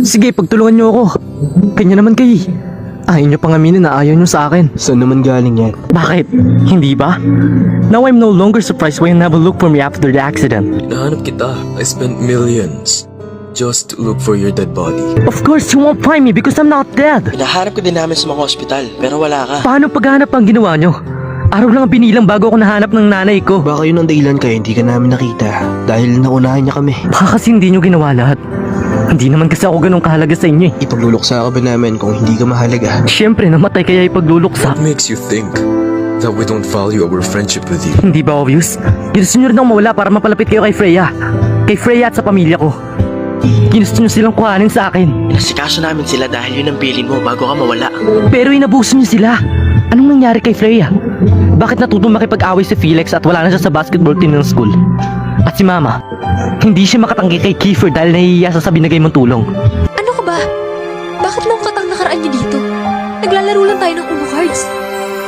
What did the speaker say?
Sige, pagtulungan niyo ako. Kanya naman kayo. Ayaw niyo pang aminin na ayaw niyo sa akin. Saan naman galing yan? Bakit? Hindi ba? Now I'm no longer surprised why you never look for me after the accident. Nahanap kita. I spent millions just to look for your dead body. Of course, you won't find me because I'm not dead. Hinahanap ka din namin sa mga ospital, pero wala ka. Paano paghahanap ang ginawa niyo? Araw lang ang binilang bago ako nahanap ng nanay ko. Baka yun ang dahilan kaya hindi ka namin nakita. Dahil naunahan niya kami. Baka kasi hindi niyo ginawa lahat. Hindi naman kasi ako ganun kahalaga sa inyo eh. Ipagluluksa ka ba namin kung hindi ka mahalaga? Siyempre, namatay kaya ipagluluksa. What makes you think that we don't value our friendship with you? Hindi ba obvious? Ginusto nyo rin akong mawala para mapalapit kayo kay Freya. Kay Freya at sa pamilya ko. Ginusto nyo silang kuhanin sa akin. Inasikaso namin sila dahil yun ang bilin mo bago ka mawala. Pero inabuso nyo sila. Anong nangyari kay Freya? Bakit natutong makipag-away si Felix at wala na siya sa basketball team ng school? At si Mama, hindi siya makatanggi kay Kiefer dahil nahihiya sa binigay mong tulong. Ano ka ba? Bakit lang katang nakaraan niyo dito? Naglalaro lang tayo ng Uno cards.